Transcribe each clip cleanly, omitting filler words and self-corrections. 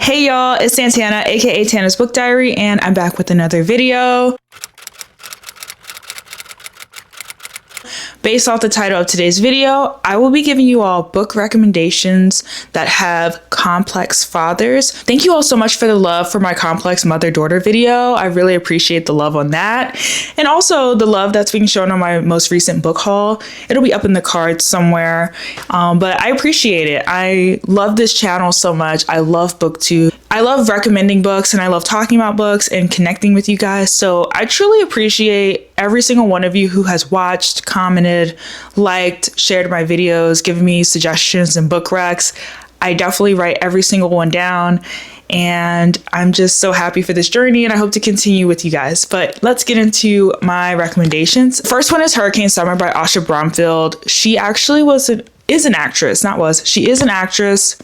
Hey y'all, it's Santana, aka Tana's Book Diary, and I'm back with another video. Based off the title of today's video, I will be giving you all book recommendations that have complex fathers. Thank you all so much for the love for my complex mother-daughter video. I really appreciate the love on that. And also the love that's being shown on my most recent book haul. It'll be up in the cards somewhere, but I appreciate it. I love this channel so much. I love BookTube. I love recommending books and I love talking about books and connecting with you guys. So I truly appreciate every single one of you who has watched, commented, liked, shared my videos, given me suggestions and book recs. I definitely write every single one down and I'm just so happy for this journey and I hope to continue with you guys. But let's get into my recommendations. First one is Hurricane Summer by Asha Bromfield. She actually is an actress. She is an actress.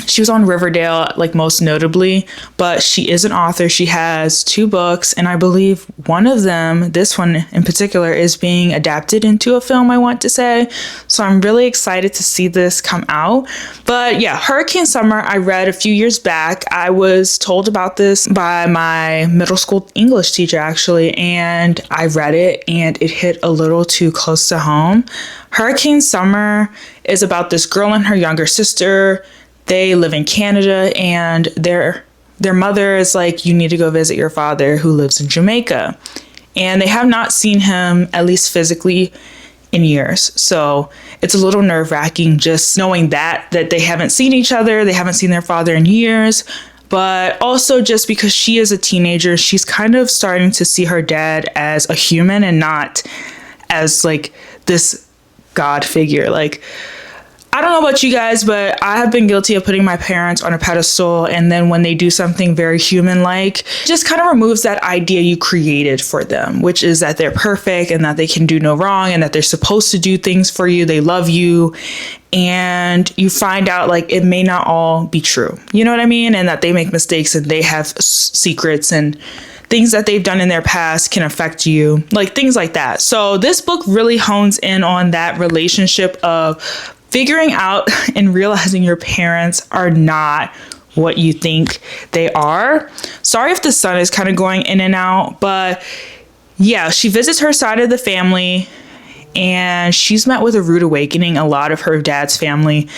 She was on Riverdale, like most notably, but she is an author. She has 2 books, and I believe one of them, this one in particular, is being adapted into a film, I want to say. So I'm really excited to see this come out. But yeah, Hurricane Summer, I read a few years back. I was told about this by my middle school English teacher, actually, and I read it, and it hit a little too close to home. Hurricane Summer is about this girl and her younger sister. They live in Canada and their mother is like, you need to go visit your father who lives in Jamaica. And they have not seen him, at least physically, in years. So it's a little nerve-wracking just knowing that they haven't seen each other, they haven't seen their father in years. But also just because she is a teenager, she's kind of starting to see her dad as a human and not as like this God figure. Like, I don't know about you guys, but I have been guilty of putting my parents on a pedestal, and then when they do something very human-like, it just kind of removes that idea you created for them, which is that they're perfect and that they can do no wrong and that they're supposed to do things for you, they love you, and you find out like it may not all be true. You know what I mean? And that they make mistakes and they have secrets and things that they've done in their past can affect you, like things like that. So this book really hones in on that relationship of figuring out and realizing your parents are not what you think they are. Sorry if the sun is kind of going in and out, but yeah, she visits her side of the family and she's met with a rude awakening. A lot of her dad's family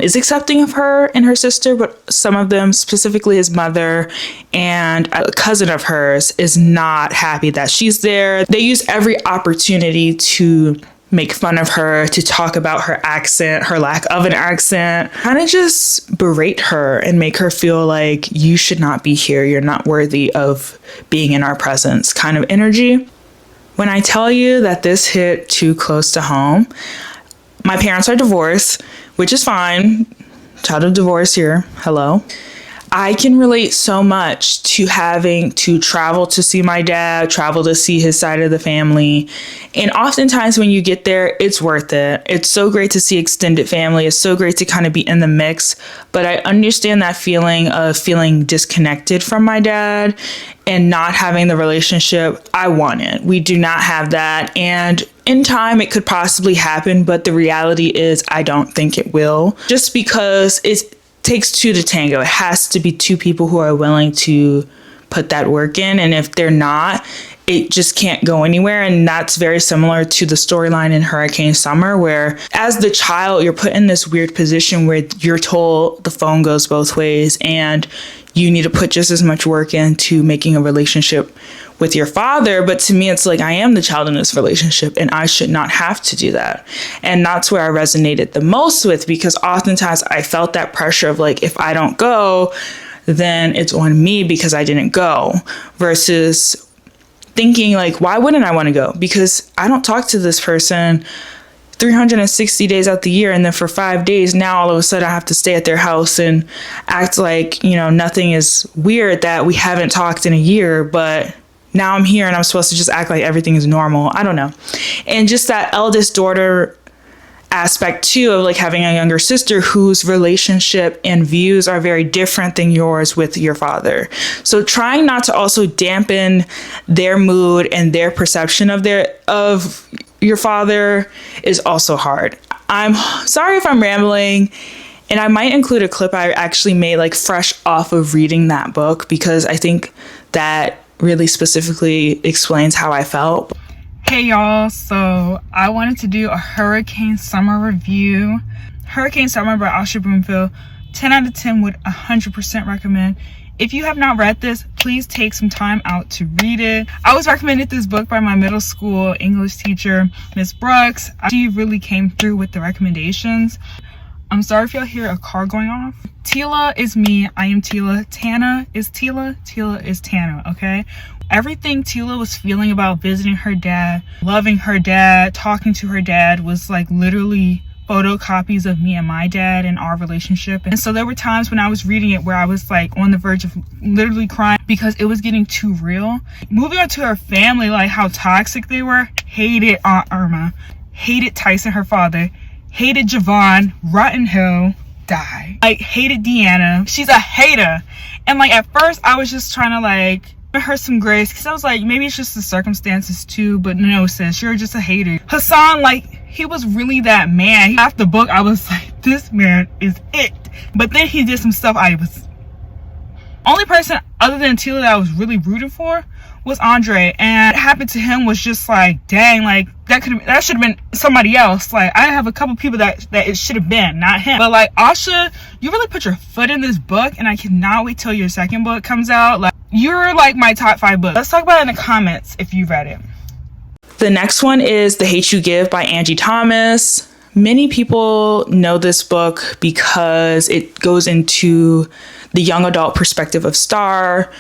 is accepting of her and her sister, but some of them, specifically his mother and a cousin of hers, is not happy that she's there. They use every opportunity to make fun of her, to talk about her accent, her lack of an accent, kind of just berate her and make her feel like you should not be here, you're not worthy of being in our presence kind of energy. When I tell you that this hit too close to home, my parents are divorced, which is fine. Child of divorce here, hello. I can relate so much to having to travel to see my dad, travel to see his side of the family. And oftentimes when you get there, it's worth it. It's so great to see extended family. It's so great to kind of be in the mix. But I understand that feeling of feeling disconnected from my dad and not having the relationship I wanted. We do not have that. And in time, it could possibly happen. But the reality is I don't think it will, just because it takes 2 to tango. It has to be 2 people who are willing to put that work in. And if they're not, it just can't go anywhere. And that's very similar to the storyline in Hurricane Summer, where as the child, you're put in this weird position where you're told the phone goes both ways and you need to put just as much work into making a relationship with your father. But to me, it's like, I am the child in this relationship and I should not have to do that. And that's where I resonated the most with, because oftentimes I felt that pressure of like, if I don't go, then it's on me because I didn't go, versus thinking like, why wouldn't I want to go? Because I don't talk to this person 360 days out the year, and then for 5 days now all of a sudden I have to stay at their house and act like, you know, nothing is weird that we haven't talked in a year, but now I'm here and I'm supposed to just act like everything is normal. I don't know. And just that eldest daughter aspect too, of like having a younger sister whose relationship and views are very different than yours with your father. So trying not to also dampen their mood and their perception of your father is also hard. I'm sorry if I'm rambling And I might include a clip I actually made like fresh off of reading that book, because I think that really specifically explains how I felt. Hey y'all, so I wanted to do a Hurricane Summer review. Hurricane Summer by Asha Broomfield. 10 out of 10 would 100% recommend. If you have not read this, please take some time out to read it. I was recommended this book by my middle school English teacher, Miss Brooks. She really came through with the recommendations. I'm sorry if y'all hear a car going off. Tila is me. I am Tila. Tana is Tila. Tila is Tana, okay? Everything Tila was feeling about visiting her dad, loving her dad, talking to her dad was like literally photocopies of me and my dad and our relationship. And so there were times when I was reading it where I was like on the verge of literally crying because it was getting too real. Moving on to her family, like how toxic they were. Hated Aunt Irma. Hated Tyson, her father. Hated Javon. Rotten Hill. Die. Like hated Deanna. She's a hater. And like at first I was just trying to like give her some grace, because I was like, maybe it's just the circumstances too, but no sis, you're just a hater. Hassan, like, he was really that man. After the book I was like, this man is it. But then he did some stuff I was only person other than Tila that I was really rooting for was Andre, and what happened to him was just like, dang, like that should have been somebody else. Like I have a couple people that it should have been, not him. But like Asha, you really put your foot in this book, and I cannot wait till your second book comes out. Like you're like my top 5 books. Let's talk about it in the comments if you read it. The next one is The Hate U Give by Angie Thomas. Many people know this book because it goes into the young adult perspective of Star,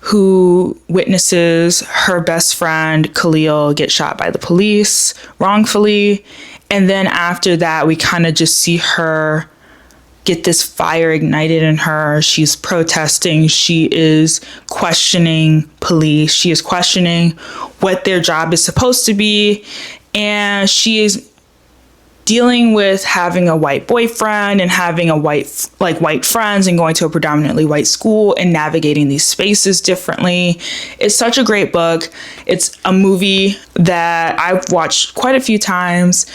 who witnesses her best friend Khalil get shot by the police wrongfully. And then after that, we kind of just see her get this fire ignited in her. She's protesting. She is questioning police. She is questioning what their job is supposed to be. And she is dealing with having a white boyfriend and having a white friends and going to a predominantly white school and navigating these spaces differently. It's such a great book. It's a movie that I've watched quite a few times,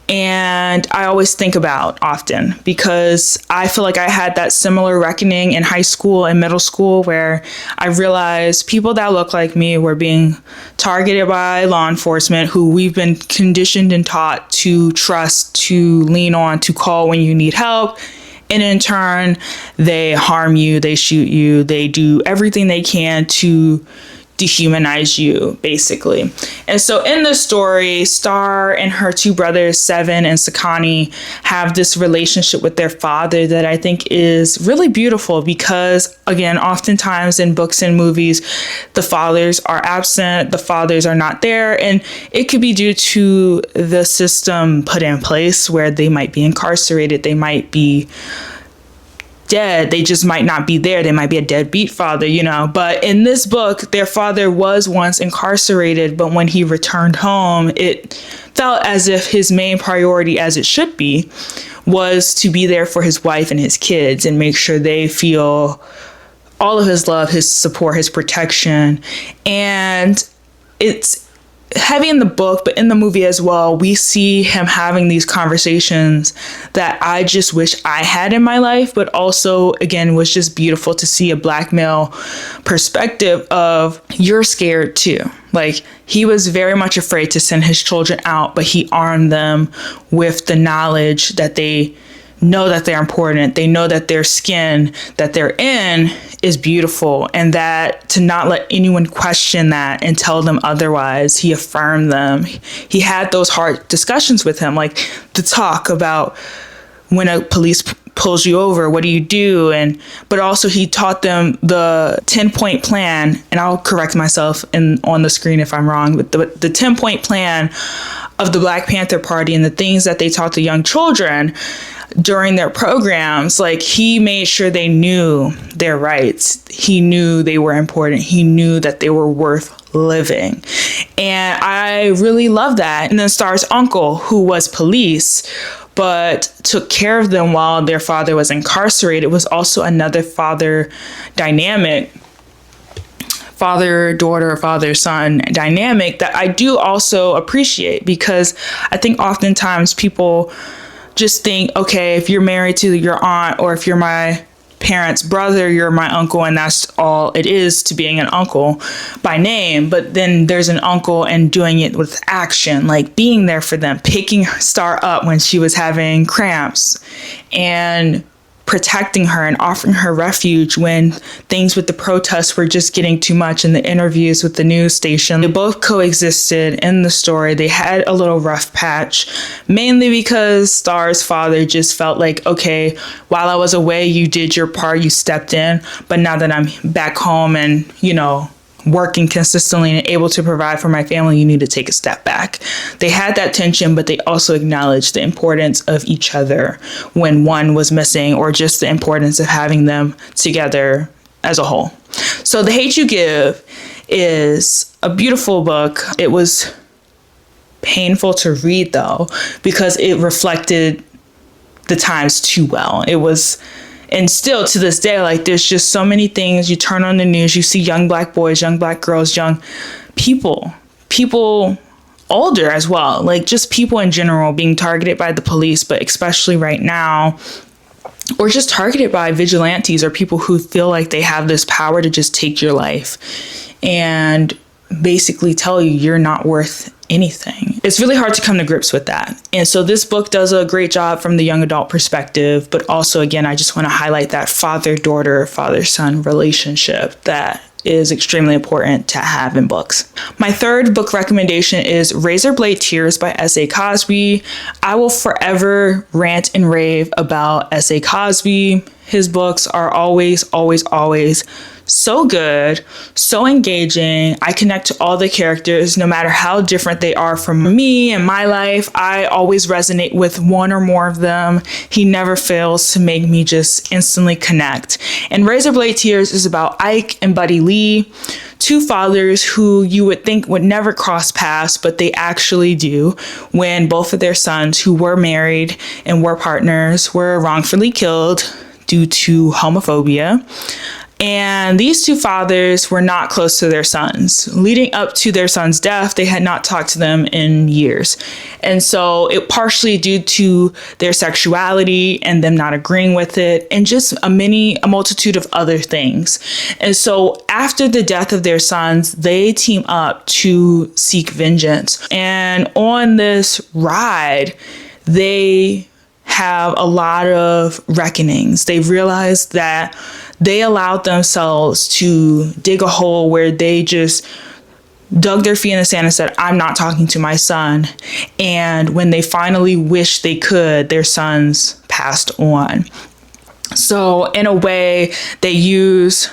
and I always think about often, because I feel like I had that similar reckoning in high school and middle school, where I realized people that look like me were being targeted by law enforcement, who we've been conditioned and taught to trust, to lean on, to call when you need help. And in turn, they harm you, they shoot you, they do everything they can to dehumanize you, basically. And so in the story, Star and her 2 brothers, Seven and Sakani, have this relationship with their father that I think is really beautiful, because again, oftentimes in books and movies, the fathers are absent, the fathers are not there, and it could be due to the system put in place where they might be incarcerated, they might be dead, they just might not be there, they might be a deadbeat father, you know. But in this book, their father was once incarcerated, but when he returned home, it felt as if his main priority, as it should be, was to be there for his wife and his kids and make sure they feel all of his love, his support, his protection. And it's heavy in the book, but in the movie as well, we see him having these conversations that I just wish I had in my life, but also, again, was just beautiful to see a Black male perspective of, you're scared too. Like, he was very much afraid to send his children out, but he armed them with the knowledge that they know that they're important. They know that their skin that they're in is beautiful, and that to not let anyone question that and tell them otherwise. He affirmed them. He had those hard discussions with him, like the talk about when a police pulls you over, what do you do? But also he taught them the 10-point plan, and I'll correct myself on the screen if I'm wrong, but the 10-point plan of the Black Panther Party and the things that they taught the young children during their programs. Like, he made sure they knew their rights. He knew they were important. He knew that they were worth living. And I really love that. And then Star's uncle, who was police, but took care of them while their father was incarcerated, was also another father dynamic, father-daughter, father-son dynamic that I do also appreciate, because I think oftentimes people just think, okay, if you're married to your aunt, or if you're my parents' brother, you're my uncle, and that's all it is to being an uncle by name. But then there's an uncle and doing it with action, like being there for them, picking Star up when she was having cramps, and protecting her and offering her refuge when things with the protests were just getting too much, in the interviews with the news station. They both coexisted in the story. They had a little rough patch, mainly because Star's father just felt like, okay, while I was away, you did your part, you stepped in, but now that I'm back home and, working consistently and able to provide for my family, you need to take a step back. They had that tension, but they also acknowledged the importance of each other when one was missing, or just the importance of having them together as a whole. So The Hate U Give is a beautiful book. It was painful to read, though, because it reflected the times too well. It was, and still to this day, like, there's just so many things. You turn on the news, you see young black boys, young black girls, young people older as well, like just people in general being targeted by the police, but especially right now, or just targeted by vigilantes or people who feel like they have this power to just take your life and basically tell you you're not worth anything. It's really hard to come to grips with that. And so this book does a great job from the young adult perspective, but also, again, I just want to highlight that father-daughter, father-son relationship that is extremely important to have in books. My third book recommendation is Razorblade Tears by S.A. Cosby. I will forever rant and rave about S.A. Cosby. His books are always, always, always so good, so engaging. I connect to all the characters, no matter how different they are from me and my life. I always resonate with one or more of them. He never fails to make me just instantly connect. And Razorblade Tears is about Ike and Buddy Lee, two fathers who you would think would never cross paths, but they actually do, when both of their sons, who were married and were partners, were wrongfully killed due to homophobia. And these two fathers were not close to their sons. Leading up to their son's death, they had not talked to them in years. And so it partially due to their sexuality and them not agreeing with it, and just a multitude of other things. And so after the death of their sons, they team up to seek vengeance. And on this ride, they have a lot of reckonings. They realized that they allowed themselves to dig a hole where they just dug their feet in the sand and said, I'm not talking to my son. And when they finally wished they could, their sons passed on. So in a way, they use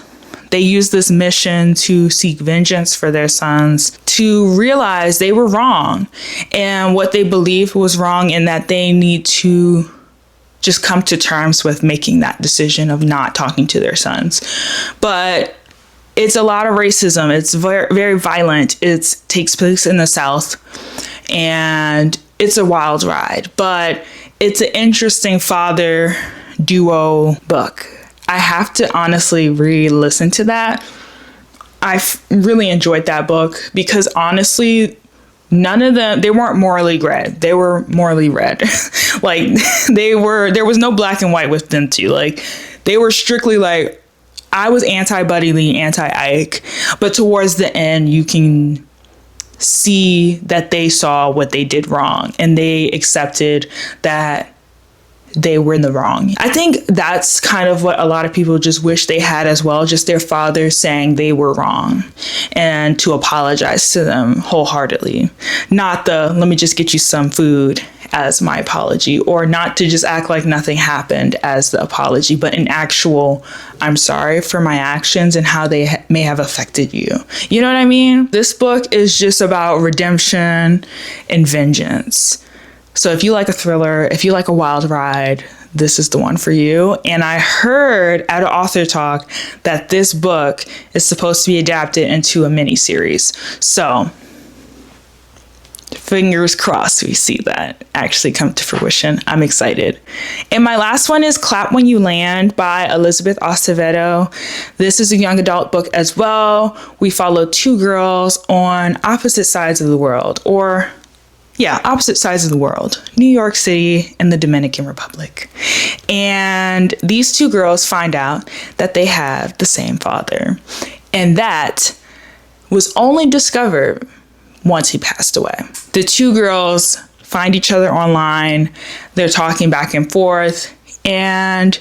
this mission to seek vengeance for their sons, to realize they were wrong and what they believed was wrong, and that they need to just come to terms with making that decision of not talking to their sons. But it's a lot of racism. It's very, very violent. It takes place in the South, and it's a wild ride, but it's an interesting father duo book. I have to honestly re-listen to that. I really enjoyed that book because honestly, none of them, they weren't morally gray. They were morally red. Like there was no black and white with them too. Like they were strictly like, I was anti-Buddy Lee, anti-Ike, but towards the end, you can see that they saw what they did wrong and they accepted that they were in the wrong. I think that's kind of what a lot of people just wish they had as well, just their father saying they were wrong and to apologize to them wholeheartedly. Not the, let me just get you some food as my apology, or not to just act like nothing happened as the apology, but an actual, I'm sorry for my actions and how they may have affected you. You know what I mean? This book is just about redemption and vengeance. So if you like a thriller, if you like a wild ride, this is the one for you. And I heard at an author talk that this book is supposed to be adapted into a miniseries. So fingers crossed we see that actually come to fruition. I'm excited. And my last one is Clap When You Land by Elizabeth Acevedo. This is a young adult book as well. We follow two girls on opposite sides of the world, or yeah, opposite sides of the world, New York City and the Dominican Republic. And these two girls find out that they have the same father. And that was only discovered once he passed away. The two girls find each other online. They're talking back and forth. And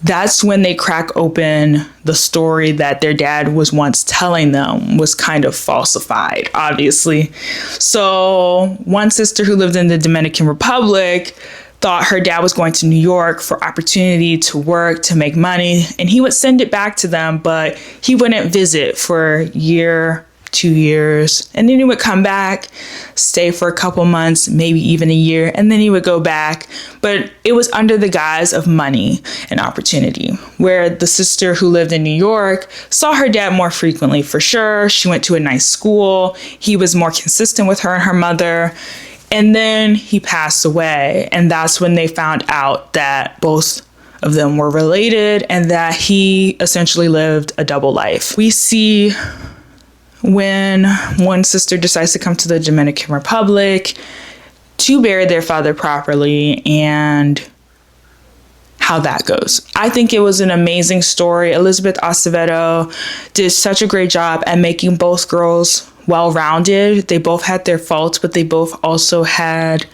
that's when they crack open the story that their dad was once telling them was kind of falsified, obviously. So one sister who lived in the Dominican Republic thought her dad was going to New York for opportunity to work, to make money, and he would send it back to them, but he wouldn't visit for a year, 2 years, and then he would come back, stay for a couple months, maybe even a year, and then he would go back. But it was under the guise of money and opportunity, where the sister who lived in New York saw her dad more frequently, for sure. She went to a nice school. He was more consistent with her and her mother. And then he passed away. And that's when they found out that both of them were related and that he essentially lived a double life. We see when one sister decides to come to the Dominican Republic to bury their father properly and how that goes. I think it was an amazing story. Elizabeth Acevedo did such a great job at making both girls well-rounded. They both had their faults, but they both also had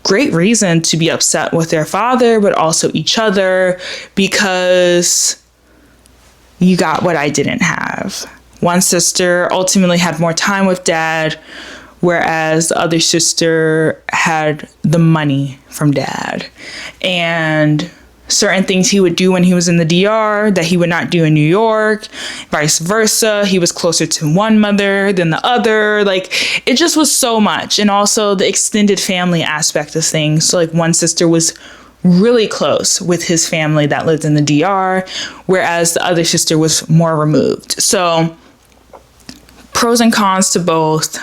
great reason to be upset with their father, but also each other, because you got what I didn't have. One sister ultimately had more time with dad, whereas the other sister had the money from dad. And certain things he would do when he was in the DR that he would not do in New York, vice versa. He was closer to one mother than the other. Like, it just was so much. And also the extended family aspect of things. So like one sister was really close with his family that lived in the DR, whereas the other sister was more removed. So pros and cons to both.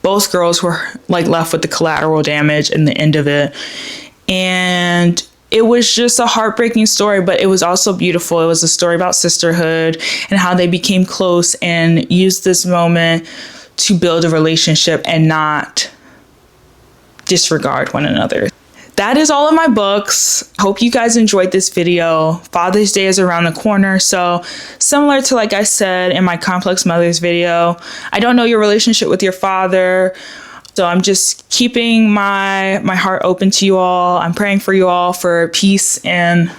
Both girls were like left with the collateral damage in the end of it. And it was just a heartbreaking story, but it was also beautiful. It was a story about sisterhood and how they became close and used this moment to build a relationship and not disregard one another. That is all of my books. Hope you guys enjoyed this video. Father's Day is around the corner. So similar to like I said in my Complex Mothers video, I don't know your relationship with your father. So I'm just keeping my heart open to you all. I'm praying for you all for peace and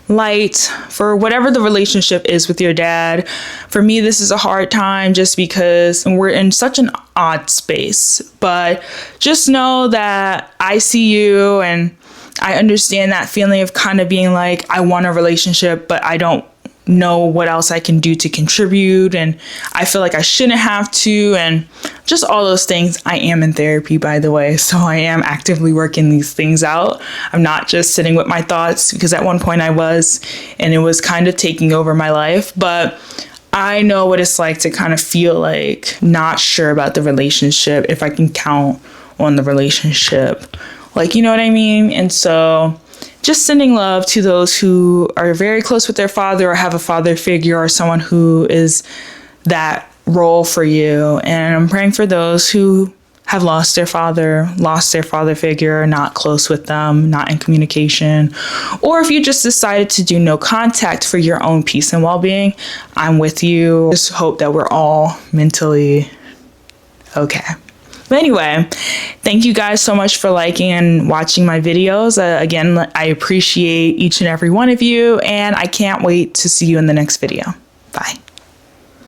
light, for whatever the relationship is with your dad. For me, this is a hard time just because we're in such an odd space. But just know that I see you and I understand that feeling of kind of being like, I want a relationship, but I don't know what else I can do to contribute, and I feel like I shouldn't have to, and just all those things. I am in therapy, by the way, so I am actively working these things out. I'm not just sitting with my thoughts, because at one point I was, and it was kind of taking over my life. But I know what it's like to kind of feel like not sure about the relationship, if I can count on the relationship, like, you know what I mean? And so just sending love to those who are very close with their father or have a father figure or someone who is that role for you. And I'm praying for those who have lost their father figure, not close with them, not in communication. Or if you just decided to do no contact for your own peace and well-being, I'm with you. Just hope that we're all mentally okay. But anyway, thank you guys so much for liking and watching my videos. Again, I appreciate each and every one of you, and I can't wait to see you in the next video. Bye.